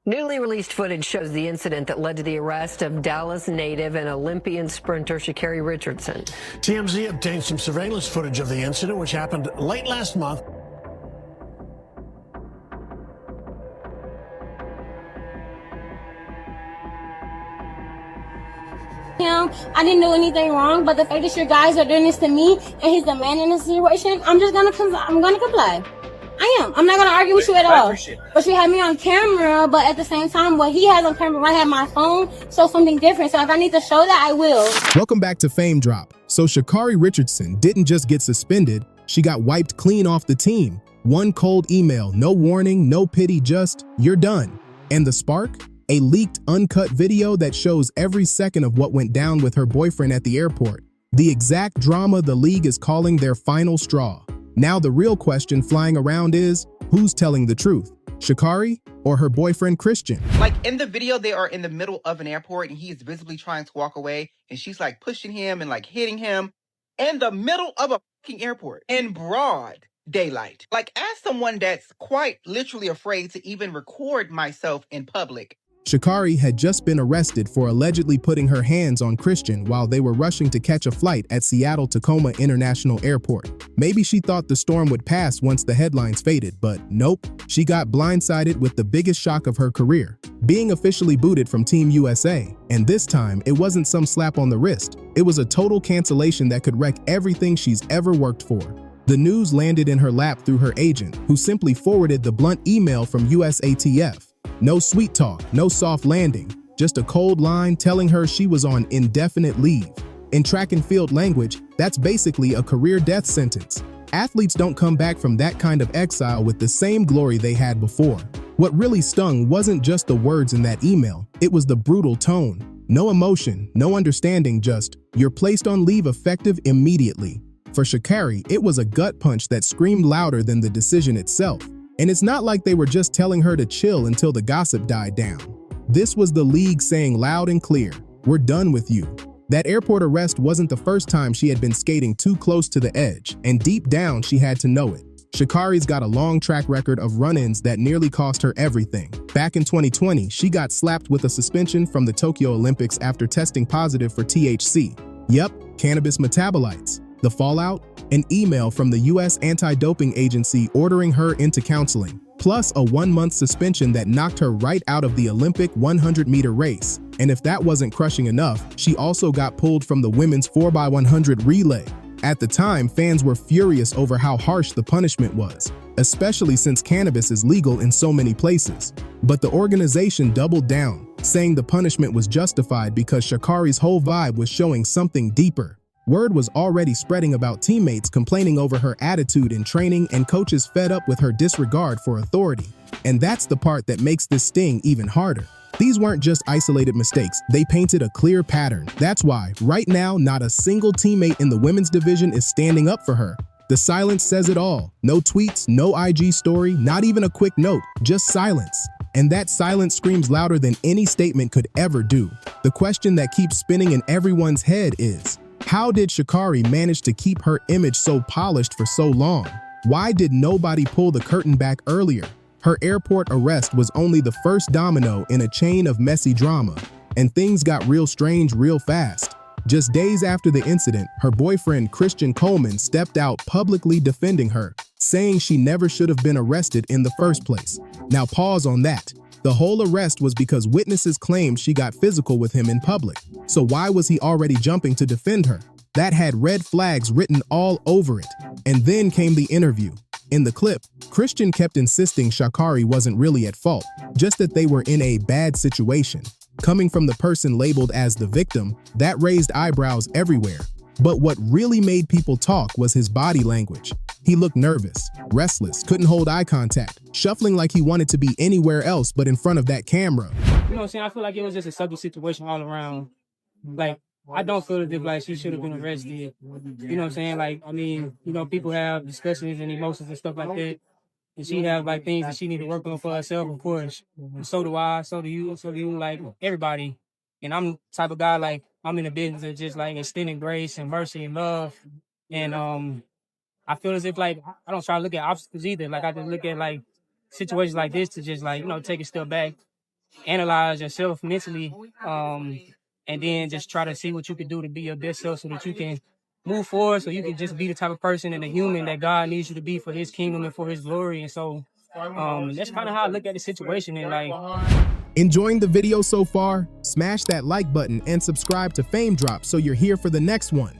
Newly released footage shows the incident that led to the arrest of Dallas native and Olympian sprinter Sha'Carri Richardson. TMZ obtained some surveillance footage of the incident, which happened late last month. I didn't do anything wrong, but the fact that your guys are doing this to me and he's the man in this situation, I'm gonna comply. I am. I'm not gonna argue with you at all. But you have me on camera, but at the same time, what he has on camera, I have my phone, so something different. So if I need to show that, I will. Welcome back to Fame Drop. So Sha'Carri Richardson didn't just get suspended, she got wiped clean off the team. One cold email, no warning, no pity, just, you're done. And the spark? A leaked, uncut video that shows every second of what went down with her boyfriend at the airport. The exact drama the league is calling their final straw. Now the real question flying around is, who's telling the truth? Sha'Carri or her boyfriend Christian? Like in the video, they are in the middle of an airport and he is visibly trying to walk away and she's like pushing him and like hitting him in the middle of a fucking airport in broad daylight. Like, as someone that's quite literally afraid to even record myself in public, Sha'Carri had just been arrested for allegedly putting her hands on Christian while they were rushing to catch a flight at Seattle-Tacoma International Airport. Maybe she thought the storm would pass once the headlines faded, but nope. She got blindsided with the biggest shock of her career, being officially booted from Team USA. And this time, it wasn't some slap on the wrist. It was a total cancellation that could wreck everything she's ever worked for. The news landed in her lap through her agent, who simply forwarded the blunt email from USATF. No sweet talk, no soft landing, just a cold line telling her she was on indefinite leave. In track and field language, that's basically a career death sentence. Athletes don't come back from that kind of exile with the same glory they had before. What really stung wasn't just the words in that email, it was the brutal tone. No emotion, no understanding, just, you're placed on leave effective immediately. For Sha'Carri, it was a gut punch that screamed louder than the decision itself. And it's not like they were just telling her to chill until the gossip died down. This was the league saying loud and clear, we're done with you. That airport arrest wasn't the first time she had been skating too close to the edge, and deep down she had to know it. Sha'Carri's got a long track record of run-ins that nearly cost her everything. Back in 2020, she got slapped with a suspension from the Tokyo Olympics after testing positive for THC. Yep, cannabis metabolites. The fallout? An email from the U.S. anti-doping agency ordering her into counseling, plus a 1-month suspension that knocked her right out of the Olympic 100-meter race. And if that wasn't crushing enough, she also got pulled from the women's 4x100 relay. At the time, fans were furious over how harsh the punishment was, especially since cannabis is legal in so many places. But the organization doubled down, saying the punishment was justified because Sha'Carri's whole vibe was showing something deeper. Word was already spreading about teammates complaining over her attitude in training and coaches fed up with her disregard for authority. And that's the part that makes this sting even harder. These weren't just isolated mistakes, they painted a clear pattern. That's why, right now, not a single teammate in the women's division is standing up for her. The silence says it all. No tweets, no IG story, not even a quick note, just silence. And that silence screams louder than any statement could ever do. The question that keeps spinning in everyone's head is, how did Sha'Carri manage to keep her image so polished for so long? Why did nobody pull the curtain back earlier? Her airport arrest was only the first domino in a chain of messy drama, and things got real strange real fast. Just days after the incident, her boyfriend Christian Coleman stepped out publicly defending her, saying she never should have been arrested in the first place. Now pause on that. The whole arrest was because witnesses claimed she got physical with him in public. So why was he already jumping to defend her? That had red flags written all over it. And then came the interview. In the clip, Christian kept insisting Sha'Carri wasn't really at fault, just that they were in a bad situation. Coming from the person labeled as the victim, that raised eyebrows everywhere. But what really made people talk was his body language. He looked nervous, restless, couldn't hold eye contact, shuffling like he wanted to be anywhere else but in front of that camera. You know what I'm saying? I feel like it was just a subtle situation all around. Like, I don't feel as if like she should have been arrested. You know what I'm saying? Like, I mean, you know, people have discussions and emotions and stuff like that. And she have like things that she need to work on for herself, of course. And so do I, so do you, like everybody. And I'm the type of guy, like, I'm in the business of just like extending grace and mercy and love. And I feel as if like I don't try to look at obstacles either. Like I just look at like situations like this to just like, you know, take a step back analyze yourself mentally, and then just try to see what you can do to be your best self so that you can move forward, so you can just be the type of person and a human that God needs you to be for his kingdom and for his glory. And so that's kind of how I look at the situation. And like, Enjoying the video so far? Smash that like button and subscribe to Fame Drop so you're here for the next one.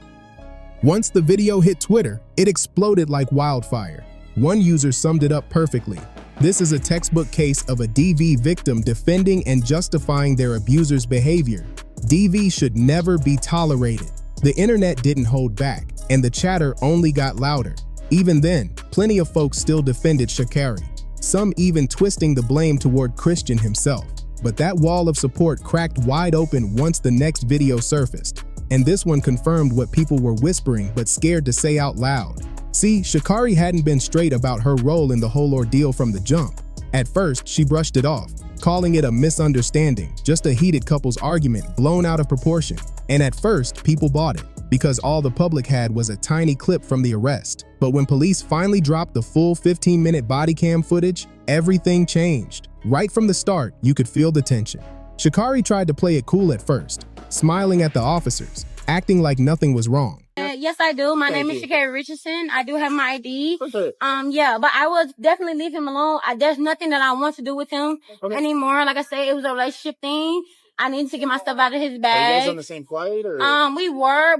Once the video hit Twitter, it exploded like wildfire. One user summed it up perfectly. This is a textbook case of a DV victim defending and justifying their abuser's behavior. DV should never be tolerated. The internet didn't hold back, and the chatter only got louder. Even then, plenty of folks still defended Sha'Carri, some even twisting the blame toward Christian himself. But that wall of support cracked wide open once the next video surfaced. And this one confirmed what people were whispering but scared to say out loud. See, Sha'Carri hadn't been straight about her role in the whole ordeal from the jump. At first, she brushed it off, calling it a misunderstanding, just a heated couple's argument blown out of proportion. And at first, people bought it, because all the public had was a tiny clip from the arrest. But when police finally dropped the full 15-minute body cam footage, everything changed. Right from the start, you could feel the tension. Sha'Carri tried to play it cool at first, smiling at the officers, acting like nothing was wrong. Yes, I do. My name is Sha'Carri Richardson. I do have my ID. Yeah, but I would definitely leave him alone. There's nothing that I want to do with him anymore. Like I said, it was a relationship thing. I need to get my stuff out of his bag. Are you guys on the same flight, or?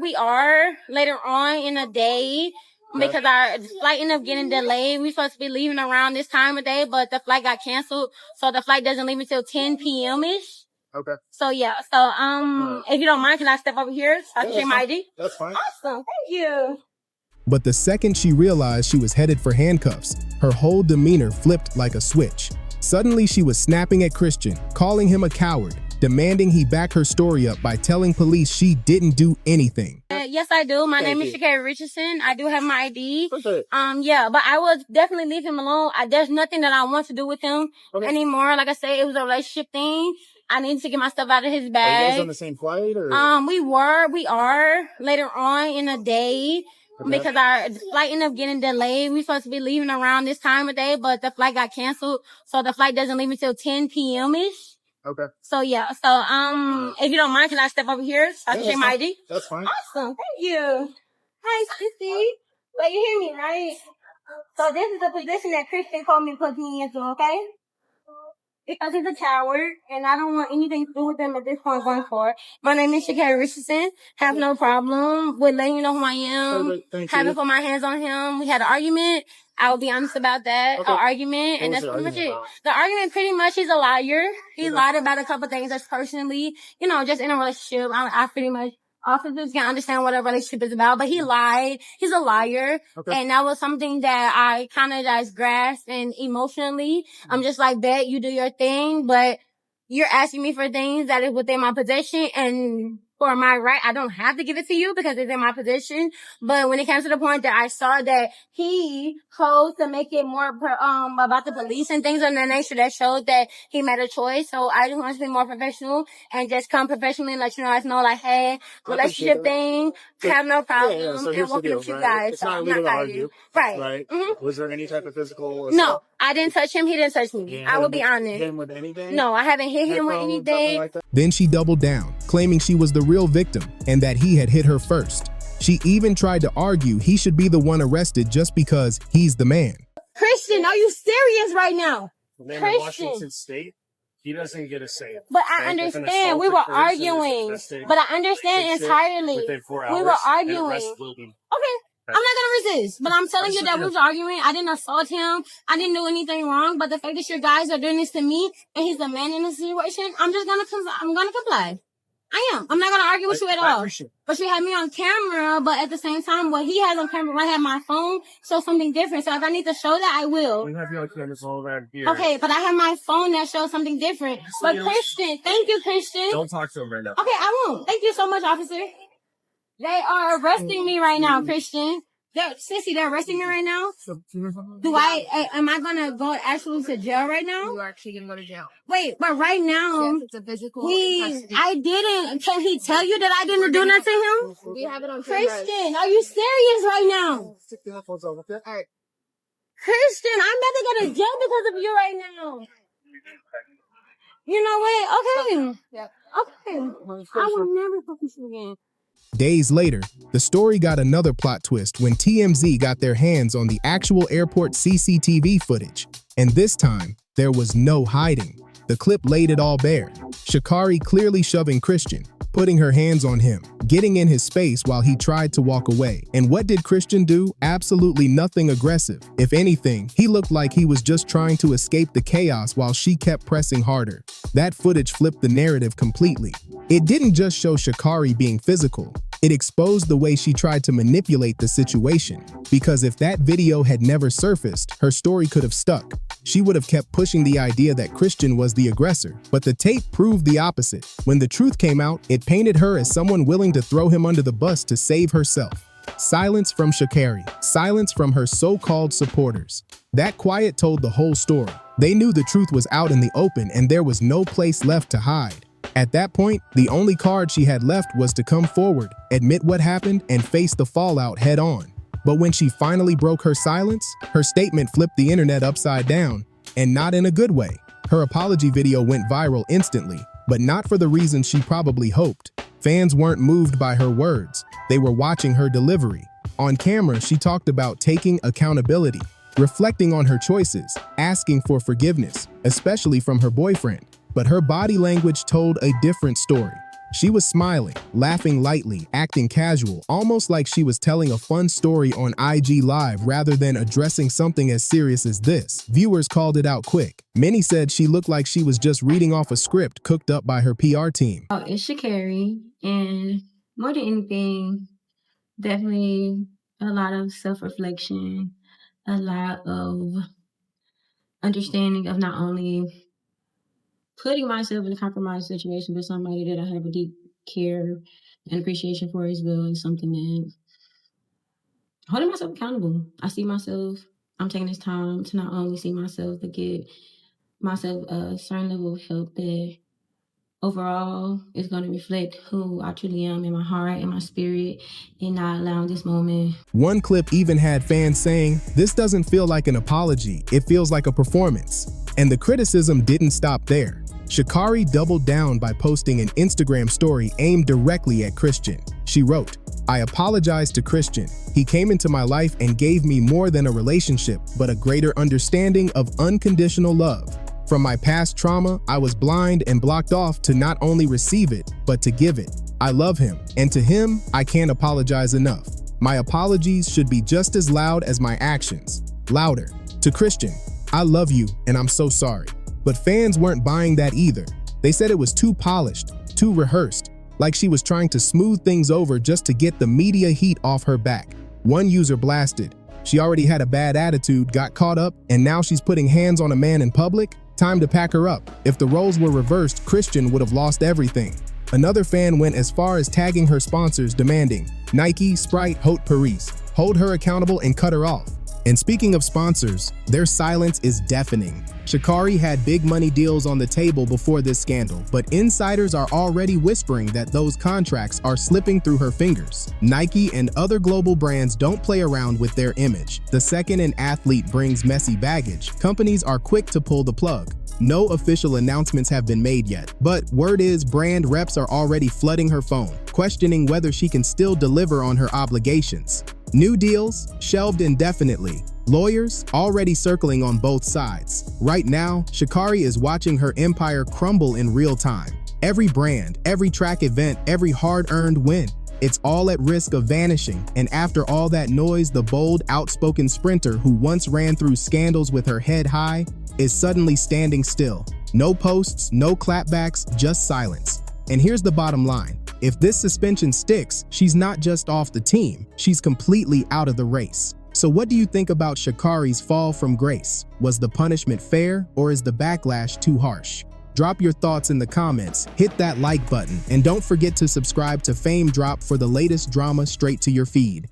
We are later on in the day. Because our flight ended up getting delayed. We supposed to be leaving around this time of day, but the flight got canceled. So the flight doesn't leave until 10 p.m.-ish. Okay. So yeah. So, if you don't mind, can I step over here so I can check my ID? That's fine. Awesome. Thank you. But the second she realized she was headed for handcuffs, her whole demeanor flipped like a switch. Suddenly, she was snapping at Christian, calling him a coward, demanding he back her story up by telling police she didn't do anything. Yes, I do. My name is Sha'Carri Richardson. I do have my ID. Yeah, but I would definitely leave him alone. There's nothing that I want to do with him anymore. Like I said, it was a relationship thing. I need to get my stuff out of his bag. Are you guys on the same flight, or? We are later on in the day. Because our flight ended up getting delayed. We supposed to be leaving around this time of day, but the flight got canceled. So the flight doesn't leave until 10 p.m.-ish. Okay. So yeah. So, if you don't mind, can I step over here so I can check my ID? That's fine. Awesome. Thank you. Hi, Sissy. But you hear me, right? So this is the position that Christian told me to put me into, okay? Because he's a coward, and I don't want anything to do with him at this point going forward. My name is Sha'Carri Richardson. Have no problem with letting you know who I am. Haven't put my hands on him. We had an argument. I will be honest about that. An argument, and that's pretty much it. The argument, pretty much, he's a liar. He lied about a couple things that's personally, just in a relationship. I pretty much, officers can understand what a relationship is about, but he lied. He's a liar. And that was something that I kind of just grasped, and emotionally, I'm just like, bet you do your thing, but you're asking me for things that is within my possession, and for my right, I don't have to give it to you because it's in my position. But when it came to the point that I saw that he chose to make it more about the police and things of that nature, that showed that he made a choice. So I just want to be more professional and just come professionally and let you guys know, like, hey, relationship thing, have no problem. So here's the deal, you right? guys. It's not illegal to argue. Right. Was there any type of physical assault? No, I didn't touch him. He didn't touch me. I will be honest. Hit him with anything? No, I haven't hit him with anything. Like that? Then she doubled down, claiming she was the real victim and that he had hit her first. She even tried to argue he should be the one arrested just because he's the man. Christian, are you serious right now? In Washington State, he doesn't get a say. But I understand. We were arguing. But I understand entirely. We were arguing. Okay. I'm not gonna resist, but I'm telling you that we was arguing. I didn't assault him. I didn't do anything wrong. But the fact that your guys are doing this to me, and he's the man in the situation, I'm gonna comply. I am. I'm not gonna argue with you at all. But you have me on camera, but at the same time, what he has on camera, I have my phone, shows something different. So if I need to show that, I will. We have you on camera all around here. Okay, but I have my phone that shows something different. But Christian, thank you, Christian. Don't talk to him right now. Okay, I won't. Thank you so much, officer. They are arresting me right now, Christian. They're arresting me right now. Am I gonna go actually to jail right now? You are actually gonna go to jail. Wait, but right now, yes, it's a physical. I didn't. Can he tell you that I didn't do nothing to him? We have it on camera. Christian, are you serious right now? Stick the headphones on, okay? All right. Christian, I'm about to go to jail because of you right now. You know what? Okay. Yep. Okay. I will never fuck with you again. Days later, the story got another plot twist when TMZ got their hands on the actual airport CCTV footage. And this time, there was no hiding. The clip laid it all bare. Sha'Carri clearly shoving Christian, putting her hands on him, getting in his space while he tried to walk away. And what did Christian do? Absolutely nothing aggressive. If anything, he looked like he was just trying to escape the chaos while she kept pressing harder. That footage flipped the narrative completely. It didn't just show Sha'Carri being physical. It exposed the way she tried to manipulate the situation. Because if that video had never surfaced, her story could have stuck. She would have kept pushing the idea that Christian was the aggressor. But the tape proved the opposite. When the truth came out, it painted her as someone willing to throw him under the bus to save herself. Silence from Sha'Carri. Silence from her so-called supporters. That quiet told the whole story. They knew the truth was out in the open and there was no place left to hide. At that point, the only card she had left was to come forward, admit what happened, and face the fallout head on. But when she finally broke her silence, her statement flipped the internet upside down, and not in a good way. Her apology video went viral instantly, but not for the reasons she probably hoped. Fans weren't moved by her words, they were watching her delivery. On camera, she talked about taking accountability, reflecting on her choices, asking for forgiveness, especially from her boyfriend. But her body language told a different story. She was smiling, laughing lightly, acting casual, almost like she was telling a fun story on IG Live rather than addressing something as serious as this. Viewers called it out quick. Many said she looked like she was just reading off a script cooked up by her PR team. Oh, it's Sha'Carri, and more than anything, definitely a lot of self-reflection, a lot of understanding of not only putting myself in a compromised situation, but somebody that I have a deep care and appreciation for as well is something that holding myself accountable. I see myself, I'm taking this time to not only see myself, but get myself a certain level of help that overall is going to reflect who I truly am in my heart and my spirit, and not allowing this moment. One clip even had fans saying, "This doesn't feel like an apology, it feels like a performance." And the criticism didn't stop there. Sha'Carri doubled down by posting an Instagram story aimed directly at Christian. She wrote, "I apologize to Christian. He came into my life and gave me more than a relationship, but a greater understanding of unconditional love. From my past trauma, I was blind and blocked off to not only receive it, but to give it. I love him, and to him, I can't apologize enough. My apologies should be just as loud as my actions. Louder. To Christian, I love you, and I'm so sorry." But fans weren't buying that either. They said it was too polished, too rehearsed, like she was trying to smooth things over just to get the media heat off her back. One user blasted, "She already had a bad attitude, got caught up, and now she's putting hands on a man in public? Time to pack her up. If the roles were reversed, Christian would have lost everything." Another fan went as far as tagging her sponsors, demanding, "Nike, Sprite, Haute Paris. Hold her accountable and cut her off." And speaking of sponsors, their silence is deafening. Sha'Carri had big money deals on the table before this scandal, but insiders are already whispering that those contracts are slipping through her fingers. Nike and other global brands don't play around with their image. The second an athlete brings messy baggage, companies are quick to pull the plug. No official announcements have been made yet, but word is brand reps are already flooding her phone, questioning whether she can still deliver on her obligations. New deals shelved indefinitely. Lawyers already circling on both sides. Right now, Sha'Carri is watching her empire crumble in real time. Every brand, every track event, every hard-earned win. It's all at risk of vanishing, and after all that noise, the bold, outspoken sprinter who once ran through scandals with her head high is suddenly standing still. No posts, no clapbacks, just silence. And here's the bottom line. If this suspension sticks, she's not just off the team, she's completely out of the race. So what do you think about Sha'Carri's fall from grace? Was the punishment fair, or is the backlash too harsh? Drop your thoughts in the comments, hit that like button, and don't forget to subscribe to Fame Drop for the latest drama straight to your feed.